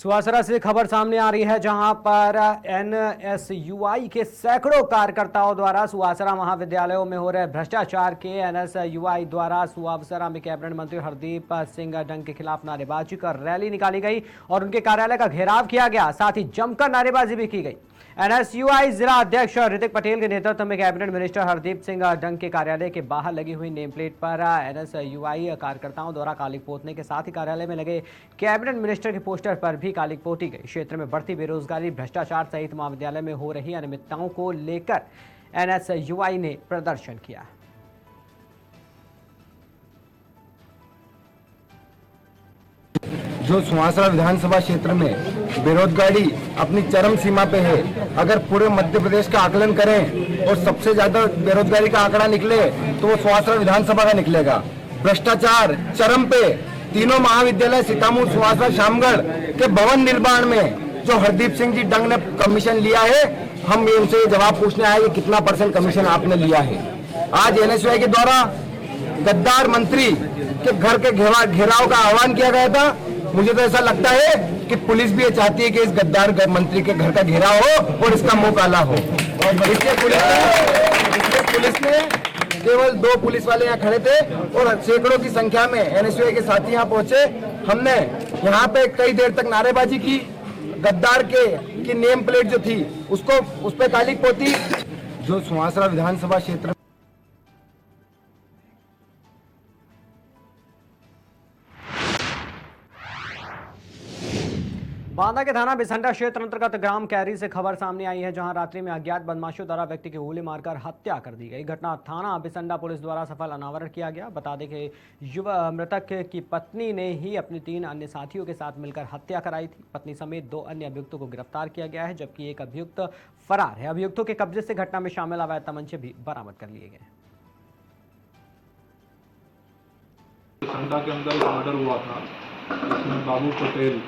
सुवासरा से खबर सामने आ रही है जहां पर एनएसयूआई के सैकड़ों कार्यकर्ताओं द्वारा सुवासरा महाविद्यालयों में हो रहे भ्रष्टाचार के एनएसयूआई द्वारा सुवासरा में कैबिनेट मंत्री हरदीप सिंह डंग के खिलाफ नारेबाजी कर रैली निकाली गई और उनके कार्यालय का घेराव किया गया। साथ ही जमकर नारेबाजी भी की गई। एनएसयूआई जिला अध्यक्ष ऋतिक पटेल के नेतृत्व में कैबिनेट मिनिस्टर हरदीप सिंह डंग के कार्यालय के बाहर लगी हुई नेम प्लेट पर एनएसयूआई कार्यकर्ताओं द्वारा कालिक पोतने के साथ ही कार्यालय में लगे कैबिनेट मिनिस्टर के पोस्टर पर भी कालिक पोती गई। क्षेत्र में बढ़ती बेरोजगारी, भ्रष्टाचार सहित महाविद्यालय में हो रही अनियमितताओं को लेकर एनएसयूआई ने प्रदर्शन किया। जो सुवासरा विधानसभा क्षेत्र में बेरोजगारी अपनी चरम सीमा पे है, अगर पूरे मध्य प्रदेश का आकलन करें और सबसे ज्यादा बेरोजगारी का आंकड़ा निकले तो वो सुवासरा विधानसभा का निकलेगा। भ्रष्टाचार चरम पे, तीनों महाविद्यालय सीतामऊ, सुवासरा, शामगढ़ के भवन निर्माण में जो हरदीप सिंह जी डंग ने कमीशन लिया है, हम उनसे जवाब पूछने आए कि कितना % कमीशन आपने लिया है। आज एनएसयूआई के द्वारा गद्दार मंत्री के घर के घेराव का आह्वान किया गया था। मुझे तो ऐसा लगता है कि पुलिस भी ये चाहती है कि इस गद्दार मंत्री के घर का घेराव हो और इसका मुंह काला हो। और इसलिए पुलिस ने केवल 2 पुलिस वाले यहाँ खड़े थे और सैकड़ों की संख्या में एनएसयूआई के साथी यहाँ पहुंचे। हमने यहाँ पे कई देर तक नारेबाजी की। गद्दार की नेम प्लेट जो थी उसको उस पर कालिक पोती। जो सुवासरा विधानसभा क्षेत्र बांदा के थाना बिसंडा क्षेत्र अंतर्गत ग्राम कैरी से खबर सामने आई है जहां रात्रि में अज्ञात बदमाशों द्वारा व्यक्ति की गोली मारकर हत्या कर दी गई। घटना थाना बिसंडा पुलिस द्वारा सफल अनावरण किया गया। बता दें कि मृतक की पत्नी ने ही अपने 3 अन्य साथियों के साथ मिलकर हत्या कराई थी। पत्नी समेत 2 अन्य अभियुक्तों को गिरफ्तार किया गया है, जबकि एक अभियुक्त फरार है। अभियुक्तों के कब्जे से घटना में शामिल अवैध तमंचे भी बरामद कर लिए गए। बिसंडा के अंदर एक मर्डर हुआ था, इसमें बाबू पटेल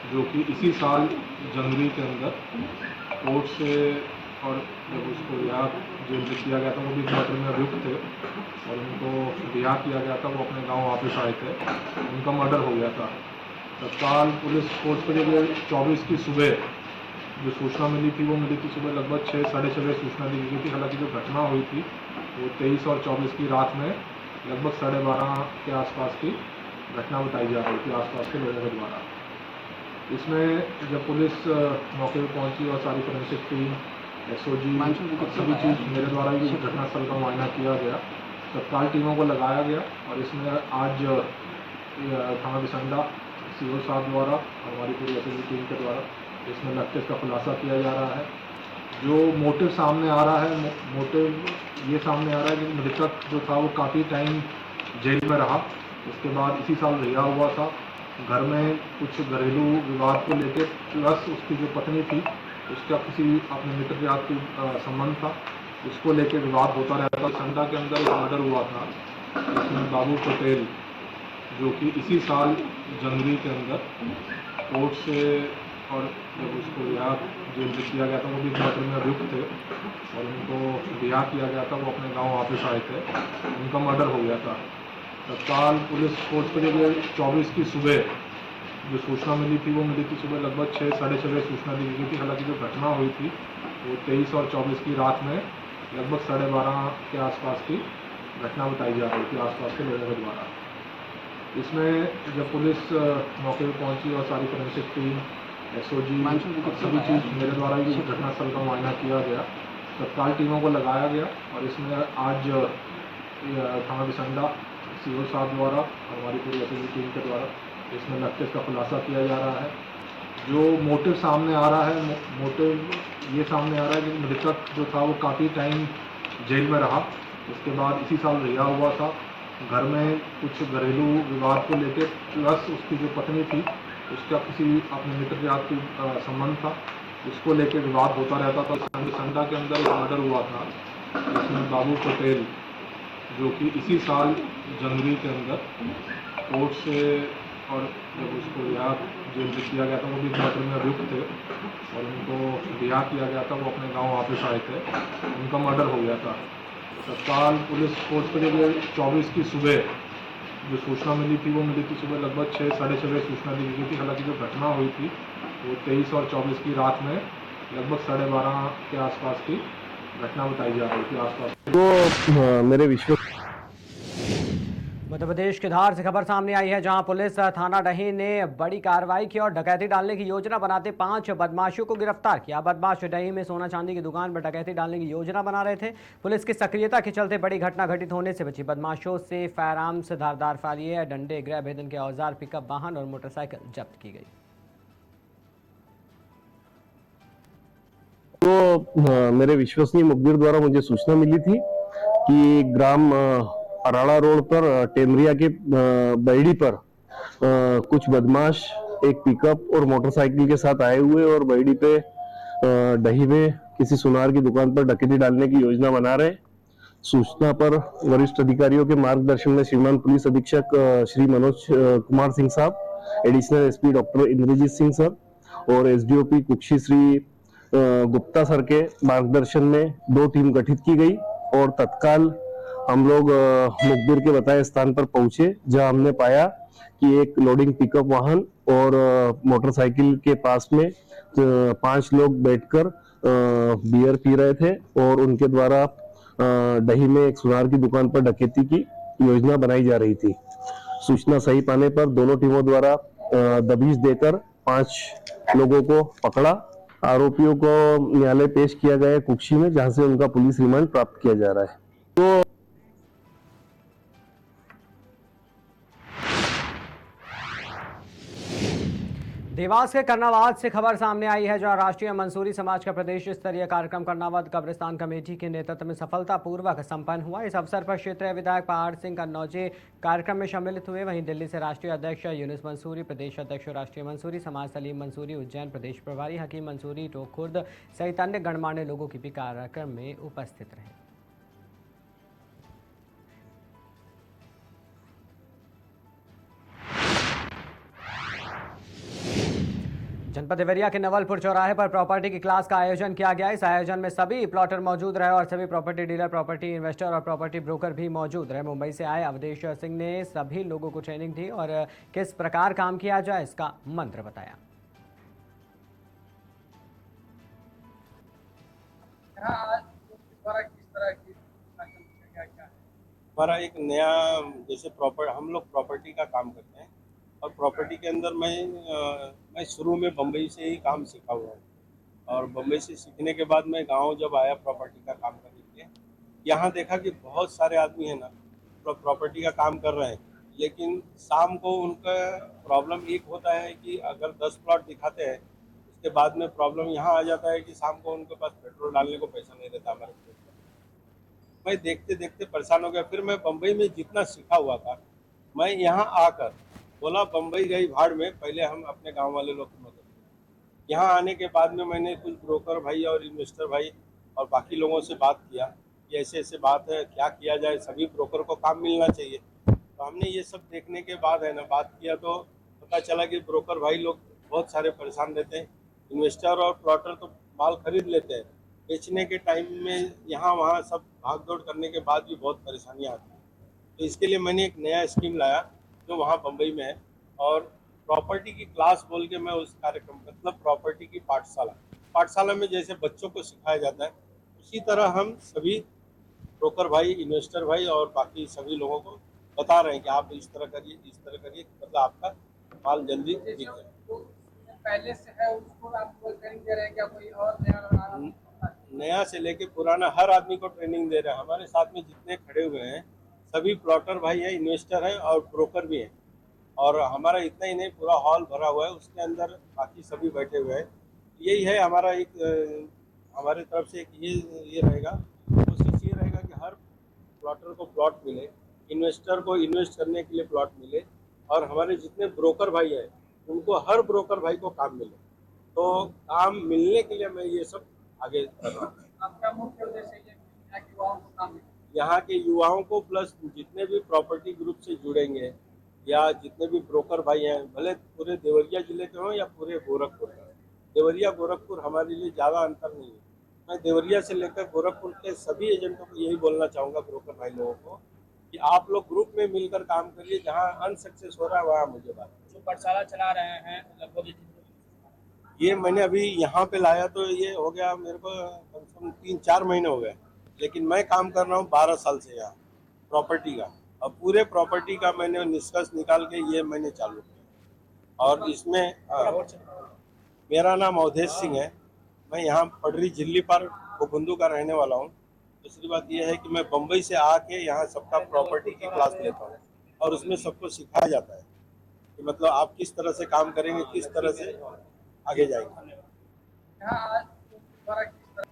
जो कि इसी साल जनवरी के अंदर कोर्ट से और जब उसको रिहा जेल से किया गया था, वो भी मर्डर में अभियुक्त थे और उनको रिहा किया गया था। वो अपने गांव वापस आए थे, उनका मर्डर हो गया था। तत्काल पुलिस फोर्स को जब 24 की सुबह जो सूचना मिली थी, वो मिली थी सुबह लगभग 6 साढ़े 6 सूचना दी गई थी। हालांकि जो घटना हुई थी वो 23 और 24 की रात में लगभग 12:30 के आसपास की घटना बताई जा रही थी आसपास के लोगों के द्वारा। इसमें जब पुलिस मौके पर पहुंची और सारी फोरेंसिक टीम, एसओजी, सभी चीज़ मेरे द्वारा ही घटनास्थल का मुआयना किया गया। तत्काल टीमों को लगाया गया और इसमें आज थाना बिसंडा सीओ साहब द्वारा और हमारी पूरी एसओजी टीम के द्वारा इसमें लक्ष्य का खुलासा किया जा रहा है। जो मोटिव सामने आ रहा है, मोटिव ये सामने आ रहा है कि मृतक जो था वो काफ़ी टाइम जेल में रहा, उसके बाद इसी साल रिहा हुआ था। घर में कुछ घरेलू विवाद को लेकर प्लस उसकी जो पत्नी थी उसका किसी अपने मित्र के साथ संबंध था, उसको लेकर विवाद होता रहता। बिसंडा के अंदर एक मर्डर हुआ था, इसमें बाबू पटेल जो कि इसी साल जनवरी के अंदर कोर्ट से और जब उसको रिहा जेल से किया गया था, वो भी मर्डर में अभियुक्त थे और उनको रिहा किया गया था। वो अपने गाँव वापस आए थे, उनका मर्डर हो गया था। तत्काल पुलिस फोर्स को जब 24 की सुबह जो सूचना मिली थी, वो मिली थी सुबह लगभग 6 साढ़े 6 सूचना दी गई थी। हालांकि जो घटना हुई थी वो 23 और 24 की रात में लगभग 12:30 के आसपास की घटना बताई जा रही थी आसपास के लोगों के द्वारा। इसमें जब पुलिस मौके पर पहुंची और सारी फोरेंसिक टीम, एसओजी, सभी चीज़ मेरे द्वारा ही घटनास्थल का मुआयना किया गया। तत्काल टीमों को लगाया गया और इसमें आज थाना बिसंडा सीओ साहब द्वारा और हमारी पूरी एसओजी टीम के द्वारा इसमें लक्ष्य का खुलासा किया जा रहा है। जो मोटिव सामने आ रहा है, मोटिव ये सामने आ रहा है कि मृतक जो था वो काफ़ी टाइम जेल में रहा, उसके बाद इसी साल रिहा हुआ था। घर में कुछ घरेलू विवाद को लेकर प्लस उसकी जो पत्नी थी उसका किसी अपने मित्र के साथ संबंध था, उसको लेकर विवाद होता रहता था। बिसंडा के अंदर एक मर्डर हुआ था, इसमें बाबू पटेल जो कि इसी साल जनवरी के अंदर कोर्ट से और जब उसको रिहा जेल से किया गया था, वो भी मर्डर में अभियुक्त थे और उनको रिहा किया गया था। वो अपने गांव वापस आए थे, उनका मर्डर हो गया था। तत्काल पुलिस फोर्स को जब 24 की सुबह जो सूचना मिली थी वो मिली थी सुबह लगभग 6 साढ़े 6 बजे सूचना दी गई थी। हालांकि जो घटना हुई थी वो 23 और 24 की रात में लगभग 12:30 के आसपास की घटना बताई जा रही थी आसपास। तो मेरे विश्व मध्य प्रदेश के धार से खबर सामने आई है, जहां पुलिस थाना डही ने बड़ी कार्रवाई की और डकैती डालने की योजना बनाते 5 बदमाशों को गिरफ्तार किया। बदमाश डही में सोना चांदी की दुकान पर डकैती डालने की योजना बना रहे थे। पुलिस की सक्रियता के चलते बड़ी घटना घटित होने से बची। बदमाशों से फायर आर्म्स, धारदार फारिये, डंडे, गृह भेदन के औजार, पिकअप वाहन और मोटरसाइकिल जब्त की गई। तो मेरे विश्वसनीय मुखबिर द्वारा मुझे सूचना मिली थी कि ग्राम अराड़ा रोड पर टेमरिया के बैड़ी पर कुछ बदमाश एक पिकअप और मोटरसाइकिल के साथ आए हुए और बैड़ी पे डही में किसी सुनार की दुकान पर डकैती डालने की योजना बना रहे। सूचना पर वरिष्ठ अधिकारियों के मार्गदर्शन में श्रीमान पुलिस अधीक्षक श्री मनोज कुमार सिंह साहब, additional SP doctor Indrajit Singh sir और एसडीओपी कुक्षी श्री गुप्ता सर के मार्गदर्शन में 2 टीम गठित की गई और तत्काल हम लोग मुखबिर के बताए स्थान पर पहुंचे, जहां हमने पाया कि एक लोडिंग पिकअप वाहन और मोटरसाइकिल के पास में 5 लोग बैठकर बियर पी रहे थे और उनके द्वारा डही में एक सुनार की दुकान पर डकैती की योजना बनाई जा रही थी। सूचना सही पाने पर दोनों टीमों द्वारा दबिश देकर 5 लोगों को पकड़ा। आरोपियों को न्यायालय पेश किया गया है कुक्षी में, जहां से उनका पुलिस रिमांड प्राप्त किया जा रहा है। तो देवास के कर्नावाद से खबर सामने आई है, जहां राष्ट्रीय मंसूरी समाज का प्रदेश स्तरीय कार्यक्रम कर्नावाद कब्रिस्तान कमेटी के नेतृत्व में सफलतापूर्वक संपन्न हुआ। इस अवसर पर क्षेत्रीय विधायक पहाड़ सिंह कन्नौजे कार्यक्रम में सम्मिलित हुए। वहीं दिल्ली से राष्ट्रीय अध्यक्ष यूनुस मंसूरी, प्रदेश अध्यक्ष राष्ट्रीय मंसूरी समाज सलीम मंसूरी, उज्जैन प्रदेश प्रभारी हकीम मंसूरी, टोखुर्द सहित अन्य गणमान्य लोगों की भी कार्यक्रम में उपस्थित रहे। जनपद देवरिया के नवलपुर चौराहे पर प्रॉपर्टी की क्लास का आयोजन किया गया। इस आयोजन में सभी प्लॉटर मौजूद रहे और सभी प्रॉपर्टी डीलर, प्रॉपर्टी इन्वेस्टर और प्रॉपर्टी ब्रोकर भी मौजूद रहे। मुंबई से आए अवधेश सिंह ने सभी लोगों को ट्रेनिंग दी और किस प्रकार काम किया जाए इसका मंत्र बताया। हमारा एक नया जैसे हम लोग प्रॉपर्टी का काम करते हैं और प्रॉपर्टी के अंदर मैं शुरू में बम्बई से ही काम सीखा हुआ हूँ और बम्बई से सीखने के बाद मैं गांव जब आया प्रॉपर्टी का काम करने के लिए, यहाँ देखा कि बहुत सारे आदमी हैं ना प्रॉपर्टी का काम कर रहे हैं, लेकिन शाम को उनका प्रॉब्लम एक होता है कि अगर 10 प्लॉट दिखाते हैं उसके बाद में प्रॉब्लम यहाँ आ जाता है कि शाम को उनके पास पेट्रोल डालने को पैसा नहीं रहता हमारे पास। मैं देखते देखते परेशान हो गया। फिर मैं बम्बई में जितना सीखा हुआ था मैं यहाँ आकर बोला बम्बई गई भाड़ में, पहले हम अपने गांव वाले लोग की मदद करें। यहाँ आने के बाद में मैंने कुछ ब्रोकर भाई और इन्वेस्टर भाई और बाकी लोगों से बात किया कि ऐसे ऐसे बात है, क्या किया जाए, सभी ब्रोकर को काम मिलना चाहिए। तो हमने ये सब देखने के बाद है ना बात किया तो पता चला कि ब्रोकर भाई लोग बहुत सारे परेशान रहते हैं, इन्वेस्टर और प्लॉटर तो माल खरीद लेते हैं, बेचने के टाइम में यहाँ वहाँ सब भाग दौड़ करने के बाद भी बहुत परेशानियाँ आती हैं। तो इसके लिए मैंने एक नया स्कीम लाया जो वहाँ बम्बई में है और प्रॉपर्टी की क्लास बोल के मैं उस कार्यक्रम मतलब प्रॉपर्टी की पाठशाला में जैसे बच्चों को सिखाया जाता है उसी तरह हम सभी ब्रोकर भाई, इन्वेस्टर भाई और बाकी सभी लोगों को बता रहे हैं कि आप इस तरह करिए, मतलब आपका माल जल्दी बिक जाए। पहले से है उसको आपको ट्रेनिंग दे रहे हैं क्या, कोई और नया से लेके पुराना हर आदमी को ट्रेनिंग दे रहे हैं। हमारे साथ में जितने खड़े हुए हैं सभी प्लॉटर भाई हैं, इन्वेस्टर हैं और ब्रोकर भी हैं और हमारा इतना ही नहीं पूरा हॉल भरा हुआ है, उसके अंदर बाकी सभी बैठे हुए हैं। यही है हमारा एक हमारे तरफ से एक ये रहेगा, कोशिश ये रहेगा कि हर प्लॉटर को प्लॉट मिले, इन्वेस्टर को इन्वेस्ट करने के लिए प्लॉट मिले और हमारे जितने ब्रोकर भाई हैं उनको हर ब्रोकर भाई को काम मिले। तो काम मिलने के लिए मैं ये सब आगे कर रहा हूँ। आपका मुख्य उद्देश्य ये है कि युवाओं को काम मिले, यहाँ के युवाओं को प्लस जितने भी प्रॉपर्टी ग्रुप से जुड़ेंगे या जितने भी ब्रोकर भाई हैं, भले पूरे देवरिया जिले के हों या पूरे गोरखपुर के। देवरिया गोरखपुर हमारे लिए ज़्यादा अंतर नहीं है। मैं देवरिया से लेकर गोरखपुर के सभी एजेंटों को यही बोलना चाहूँगा, ब्रोकर भाई लोगों को, कि आप लोग ग्रुप में मिलकर काम करिए, जहाँ अनसक्सेस हो रहा है वहाँ मुझे बात। जो पाठशाला चला रहे हैं लगभग ये मैंने अभी यहाँ पे लाया तो ये हो गया मेरे को कम से कम 3-4 महीने हो गए, लेकिन मैं काम कर रहा हूँ 12 साल से यहाँ प्रॉपर्टी का, और पूरे प्रॉपर्टी का मैंने निष्कर्ष निकाल के ये मैंने चालू किया। और इसमें मेरा नाम अवधेश सिंह है, मैं यहाँ पडरी झिल्ली पार गोकुंदू का रहने वाला हूँ। दूसरी बात यह है कि मैं बम्बई से आके यहाँ सबका प्रॉपर्टी की क्लास लेता हूँ और उसमें सबको सिखाया जाता है कि मतलब आप किस तरह से काम करेंगे, किस तरह से आगे जाएंगे। यहाँ आज द्वारा किस तरह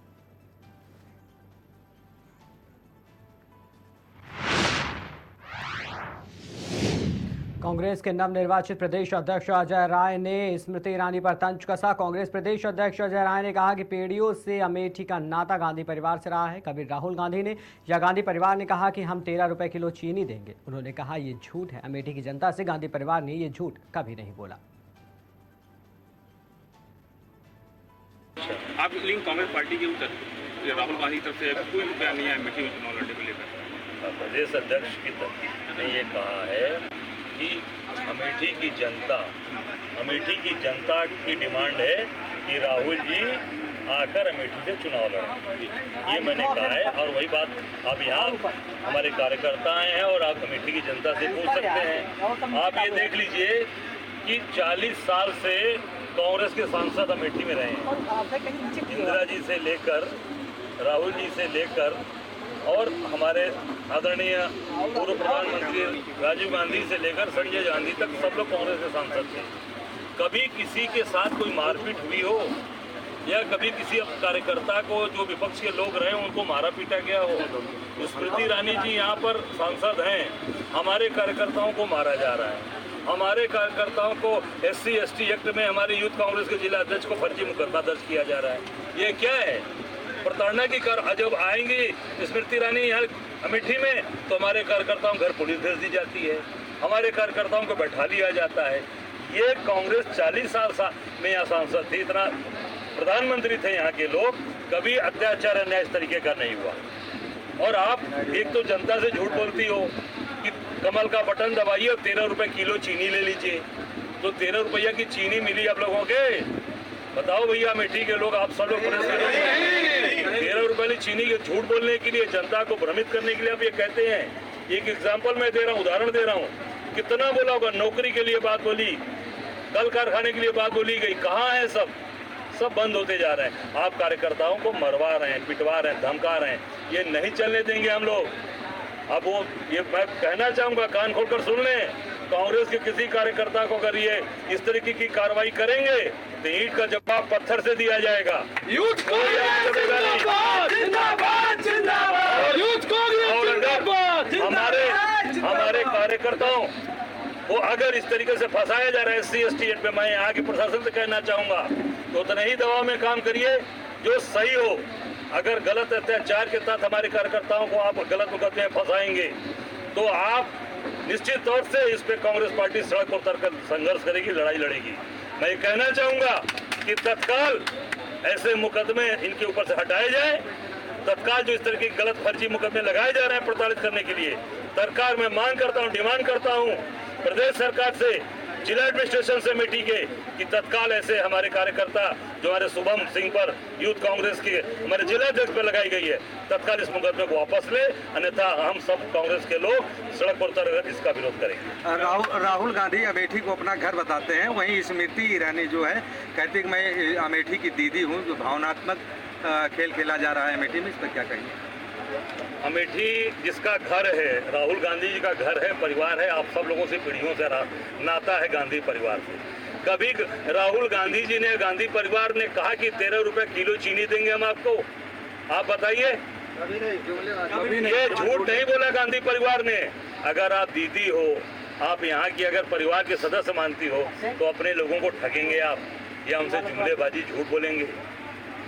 कांग्रेस के नवनिर्वाचित प्रदेश अध्यक्ष अजय राय ने स्मृति ईरानी पर तंज कसा। कांग्रेस प्रदेश अध्यक्ष अजय राय ने कहा कि पीढ़ियों से अमेठी का नाता गांधी परिवार से रहा है। कभी राहुल गांधी ने या गांधी परिवार ने कहा कि हम 13 रुपए किलो चीनी देंगे। उन्होंने कहा ये झूठ है। अमेठी की जनता से गांधी परिवार ने ये झूठ कभी नहीं बोला। आप लिंक कांग्रेस पार्टी के उतर राहुल गांधी की तरफ से कोई रुपया नहीं है अमेठी में चुनाव लड़ने को लेकर। प्रदेश अध्यक्ष की तरफ ने ये कहा है कि अमेठी की जनता की डिमांड है कि राहुल जी आकर अमेठी से चुनाव लड़ें, ये मैंने कहा है। और वही बात अब यहाँ हमारे कार्यकर्ता हैं और आप अमेठी की जनता से पूछ सकते हैं। आप ये देख लीजिए कि 40 साल से कांग्रेस के सांसद अमेठी में रहे हैं, इंदिरा जी से लेकर राहुल जी से लेकर और हमारे आदरणीय पूर्व प्रधानमंत्री राजीव गांधी से लेकर संजय गांधी तक सब लोग कांग्रेस के सांसद थे। कभी किसी के साथ कोई मारपीट हुई हो या कभी किसी कार्यकर्ता को जो विपक्ष के लोग रहे उनको मारा पीटा गया हो? स्मृति ईरानी जी यहाँ पर सांसद हैं, हमारे कार्यकर्ताओं को मारा जा रहा है। हमारे कार्यकर्ताओं को SC/ST एक्ट में हमारे यूथ कांग्रेस के जिला अध्यक्ष को फर्जी मुकदमा दर्ज किया जा रहा है। ये क्या है? प्रताड़ना की जब आएंगी स्मृति ईरानी यहाँ अमेठी में तो हमारे कार्यकर्ताओं घर पुलिस भेज दी जाती है, हमारे कार्यकर्ताओं को बैठा लिया जाता है। ये कांग्रेस 40 साल में यहाँ सांसद थी, इतना प्रधानमंत्री थे यहाँ के लोग, कभी अत्याचार अन्याय इस तरीके का नहीं हुआ। और आप एक तो जनता से झूठ बोलती हो कि कमल का बटन दबाइए और 13 रुपए किलो चीनी ले लीजिए। तो 13 रुपया की चीनी मिली आप लोगों के? बताओ भैया अमेठी के लोग, आप सब लोग 13 रुपए की चीनी के झूठ बोलने के लिए, जनता को भ्रमित करने के लिए आप ये कहते हैं। एक एग्जाम्पल मैं दे रहा हूँ, उदाहरण दे रहा हूँ। कितना बोला होगा, नौकरी के लिए बात बोली, कल कारखाने के लिए बात बोली गई, कहाँ है? सब बंद होते जा रहे हैं। आप कार्यकर्ताओं को मरवा रहे हैं, पिटवा रहे हैं, धमका रहे हैं, ये नहीं चलने देंगे हम लोग। अब वो ये मैं कहना चाहूँगा, कान खोलकर सुन लें, कांग्रेस के किसी कार्यकर्ता को अगर ये इस तरीके की कार्रवाई करेंगे तो ईंट का जवाब पत्थर से दिया जाएगा। हमारे कार्यकर्ताओं वो अगर इस तरीके से फंसाया जा रहा है SC/ST एक्ट पे, मैं यहाँ के प्रशासन से कहना चाहूँगा तो उतना ही दबाव में काम करिए जो सही हो। अगर गलत अत्याचार के तहत हमारे कार्यकर्ताओं को आप गलत मुकदमे में फंसाएंगे तो आप निश्चित तौर से इस पे कांग्रेस पार्टी सड़क पर उतरकर संघर्ष करेगी, लड़ाई लड़ेगी। मैं ये कहना चाहूँगा कि तत्काल ऐसे मुकदमे इनके ऊपर से हटाए जाए। तत्काल जो इस तरह के गलत फर्जी मुकदमे लगाए जा रहे हैं प्रताड़ित करने के लिए, सरकार में मांग करता हूँ, डिमांड करता हूँ प्रदेश सरकार से, जिला एडमिनिस्ट्रेशन से अमेठी के, कि तत्काल ऐसे हमारे कार्यकर्ता जो हमारे शुभम सिंह पर यूथ कांग्रेस के हमारे जिला अध्यक्ष पर लगाई गई है, तत्काल इस मुकदमे को वापस ले, अन्यथा हम सब कांग्रेस के लोग सड़क पर उतर इसका विरोध करेंगे। राहुल गांधी अमेठी को अपना घर बताते हैं, वहीं स्मृति ईरानी जो है कहती है कि मैं अमेठी की दीदी हूँ। जो भावनात्मक खेल खेला जा रहा है अमेठी में, इस पर क्या कहेंगे? अमेठी जिसका घर है, राहुल गांधी जी का घर है, परिवार है, आप सब लोगों से पीढ़ियों से नाता है गांधी परिवार से। कभी राहुल गांधी जी ने, गांधी परिवार ने कहा कि 13 रुपए किलो चीनी देंगे हम आपको? आप बताइए, ये झूठ नहीं बोला गांधी परिवार ने। अगर आप दीदी हो, आप यहाँ की अगर परिवार के सदस्य मानती हो तो अपने लोगों को ठगेंगे आप या हमसे जुमलेबाजी झूठ बोलेंगे?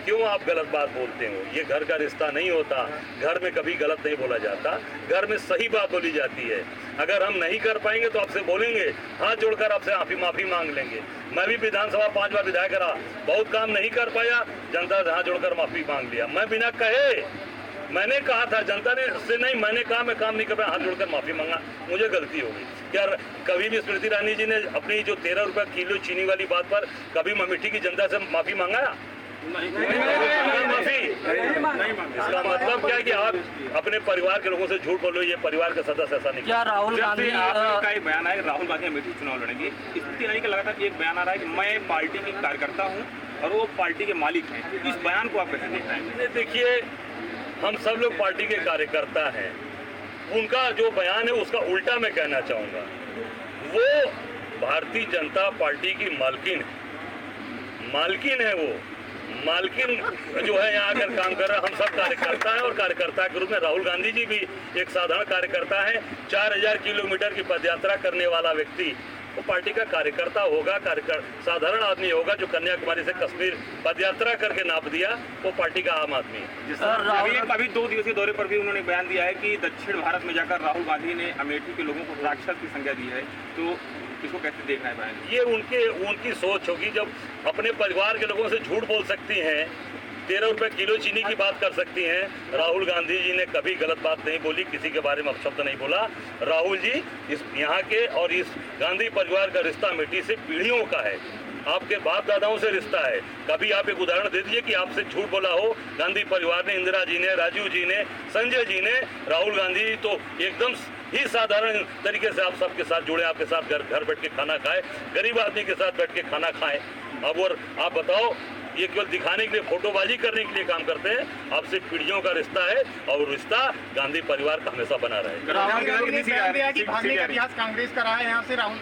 क्यों आप गलत बात बोलते हो? ये घर का रिश्ता नहीं होता, घर में कभी गलत नहीं बोला जाता, घर में सही बात बोली जाती है। अगर हम नहीं कर पाएंगे तो आपसे बोलेंगे, हाथ जोड़कर आपसे माफी मांग लेंगे। मैं भी विधानसभा 5 बार विधायक रहा, बहुत काम नहीं कर पाया, जनता से हाथ जोड़कर माफी मांग लिया। मैं बिना कहे मैंने कहा था, जनता ने से नहीं, मैंने कहा मैं काम नहीं कर पाया, हाथ जोड़कर माफी मांगा, मुझे गलती होगी। क्या कभी भी स्मृति ईरानी जी ने अपनी जो 13 रुपए किलो चीनी वाली बात पर कभी अमेठी की जनता से माफी मांगा? माफी इसका मतलब क्या है कि आप अपने परिवार के लोगों से झूठ बोलो, ये परिवार का सदस्य ऐसा नहीं। क्या राहुल गांधी का एक बयान है, राहुल गांधी अमेठी चुनाव लड़ेंगे, स्मृति ईरानी का लगातार एक बयान आ रहा है कि मैं पार्टी की कार्यकर्ता हूँ और वो पार्टी के मालिक हैं। इस बयान को आप कैसे देख रहे हैं? देखिए, हम सब लोग पार्टी के कार्यकर्ता हैं, उनका जो बयान है उसका उल्टा मैं कहना चाहूँगा। वो भारतीय जनता पार्टी की मालकिन है, वो मालकिन जो है यहाँ आकर काम कर रहा है। हम सब कार्यकर्ता हैं और कार्यकर्ता के रूप में राहुल गांधी जी भी एक साधारण कार्यकर्ता है। 4000 किलोमीटर की पदयात्रा करने वाला व्यक्ति वो पार्टी का कार्यकर्ता होगा, साधारण आदमी होगा। जो कन्याकुमारी से कश्मीर पदयात्रा करके नाप दिया, वो पार्टी का आम आदमी है। अभी 2 दिवसीय दौरे पर भी उन्होंने बयान दिया है कि दक्षिण भारत में जाकर राहुल गांधी ने अमेठी के लोगों को राक्षस की संज्ञा दी है। तो इसको कैसे देखना है बयान? ये उनकी सोच होगी। जब अपने परिवार के लोगों से झूठ बोल सकती हैं, 13 रुपए किलो चीनी की बात कर सकती हैं। राहुल गांधी जी ने कभी गलत बात नहीं बोली, किसी के बारे में अपशब्द नहीं बोला। राहुल जी इस यहाँ के और इस गांधी परिवार का रिश्ता अमेठी से पीढ़ियों का है, आपके बाप दादाओं से रिश्ता है। कभी आप एक उदाहरण दे दीजिए कि आपसे झूठ बोला हो गांधी परिवार ने, इंदिरा जी ने, राजीव जी ने, संजय जी ने। राहुल गांधी जी तो एकदम ही साधारण तरीके से आप सबके साथ जुड़े, आपके साथ घर बैठ के खाना खाए, गरीब आदमी के साथ बैठ के खाना खाएं। अब और आप बताओ, ये केवल दिखाने के लिए, फोटोबाजी करने के लिए काम करते हैं। आपसे पीढ़ियों का रिश्ता है और रिश्ता गांधी परिवार का हमेशा बना रहेगा। राहुल गांधी ने बयान दिया कि भागने का प्रयास कांग्रेस का रहा है, यहाँ से राहुल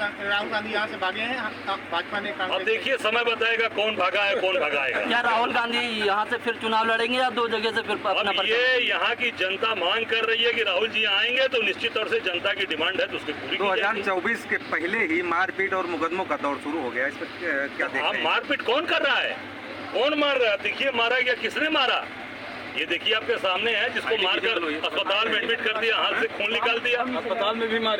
गांधी यहाँ से भागे हैं, भाजपा ने अब देखिए, समय बताएगा कौन भागा है, कौन भगाएगा। क्या राहुल गांधी यहाँ से फिर चुनाव लड़ेंगे या 2 जगह से फिर अपना? अब ये यहाँ की जनता मांग कर रही है कि राहुल जी आएंगे, तो निश्चित तौर से जनता की डिमांड है तो उसकी पूरी 2024 के पहले ही मारपीट और मुकदमों का दौर शुरू हो गया, इस पर क्या देखते हैं? मारपीट कौन कर रहा है, कौन मार रहा है? देखिए, मारा गया, किसने मारा? ये देखिए आपके सामने है, जिसको मारकर अस्पताल में एडमिट कर दिया, हाथ से खून निकाल दिया, अस्पताल में भी मार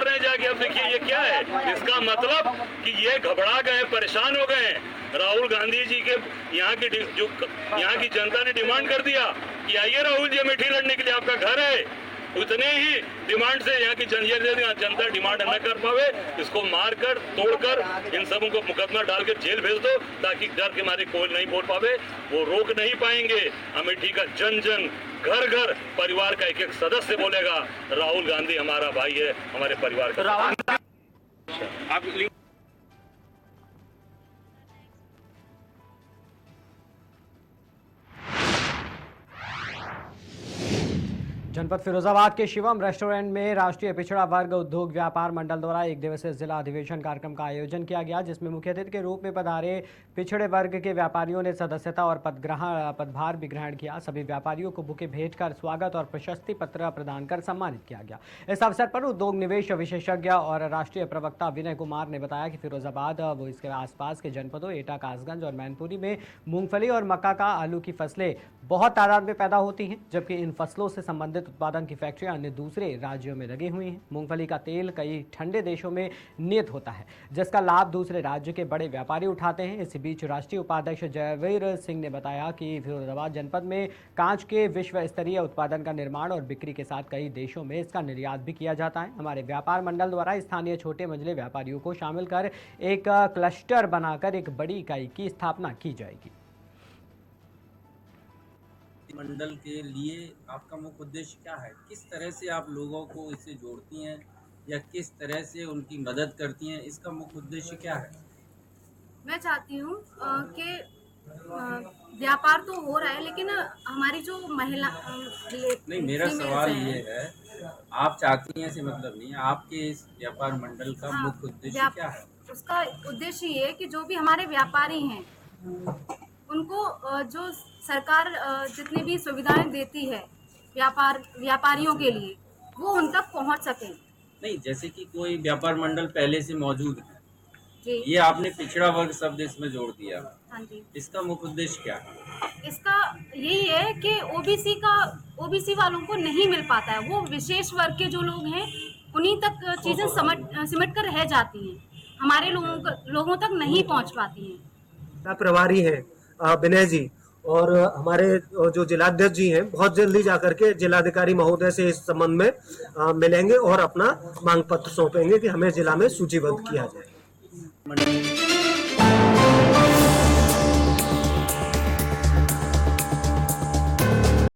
रहे हैं जाके। अब देखिए ये क्या है, इसका मतलब कि ये घबरा गए, परेशान हो गए। राहुल गांधी जी के यहाँ की जनता ने डिमांड कर दिया कि आइए राहुल जी अमेठी लड़ने के लिए, आपका घर है। उतने ही डिमांड से यहाँ की जनता डिमांड न कर पावे, इसको मारकर तोड़कर इन सबों को मुकदमा डालकर जेल भेज दो, ताकि डर के मारे कोई नहीं बोल पावे। वो रोक नहीं पाएंगे। अमेठी का जन जन, घर घर, परिवार का एक एक सदस्य बोलेगा राहुल गांधी हमारा भाई है, हमारे परिवार का। जनपद फिरोजाबाद के शिवम रेस्टोरेंट में राष्ट्रीय पिछड़ा वर्ग उद्योग व्यापार मंडल द्वारा 1 दिवसीय जिला अधिवेशन कार्यक्रम का आयोजन किया गया, जिसमें मुख्य अतिथि के रूप में पधारे पिछड़े वर्ग के व्यापारियों ने सदस्यता और पदभार भी ग्रहण किया। सभी व्यापारियों को बुके भेंट कर स्वागत और प्रशस्ति पत्र प्रदान कर सम्मानित किया गया। इस अवसर पर उद्योग निवेश विशेषज्ञ और राष्ट्रीय प्रवक्ता विनय कुमार ने बताया कि फिरोजाबाद व इसके आसपास के जनपदों एटा, कासगंज और मैनपुरी में मूंगफली और मक्का का आलू की फसलें बहुत तादाद में पैदा होती हैं, जबकि इन फसलों से संबंधित उत्पादन की फैक्ट्रियां अन्य दूसरे राज्यों में लगी हुई हैं। मूंगफली का तेल कई ठंडे देशों में निर्यात होता है, जिसका लाभ दूसरे राज्य के बड़े व्यापारी उठाते हैं। इसी बीच राष्ट्रीय उपाध्यक्ष जयवीर सिंह ने बताया कि फिरोजाबाद जनपद में कांच के विश्व स्तरीय उत्पादन का निर्माण और बिक्री के साथ कई देशों में इसका निर्यात भी किया जाता है। हमारे व्यापार मंडल द्वारा स्थानीय छोटे मंझले व्यापारियों को शामिल कर एक क्लस्टर बनाकर एक बड़ी इकाई की स्थापना की जाएगी। मंडल के लिए आपका मुख्य उद्देश्य क्या है? किस तरह से आप लोगों को इससे जोड़ती हैं या किस तरह से उनकी मदद करती हैं? इसका मुख्य उद्देश्य क्या है? मैं चाहती हूँ कि व्यापार तो हो रहा है, लेकिन हमारी जो महिला नहीं, मेरा सवाल ये है, आप चाहती हैं ऐसे मतलब नहीं है, आपके इस व्यापार मंडल का मुख्य उद्देश्य क्या है? उसका उद्देश्य ये है कि जो भी हमारे व्यापारी हैं उनको जो सरकार जितनी भी सुविधाएं देती है व्यापारियों के लिए, वो उन तक पहुंच सके। नहीं, जैसे कि कोई व्यापार मंडल पहले से मौजूद है जी, ये आपने पिछड़ा वर्ग शब्द इसमें जोड़ दिया। हाँ जी। इसका मुख्य उद्देश्य क्या है? इसका यही है कि ओबीसी वालों को नहीं मिल पाता है, वो विशेष वर्ग के जो लोग हैं उन्हीं तक चीजें सिमट कर रह जाती हैं, हमारे लोगों तक नहीं पहुंच पाती हैं। प्रभारी है विनय जी, और हमारे जो जिलाध्यक्ष जी हैं बहुत जल्दी जाकर के जिलाधिकारी महोदय से इस संबंध में मिलेंगे और अपना मांग पत्र सौंपेंगे कि हमें जिला में सूचीबद्ध किया जाए।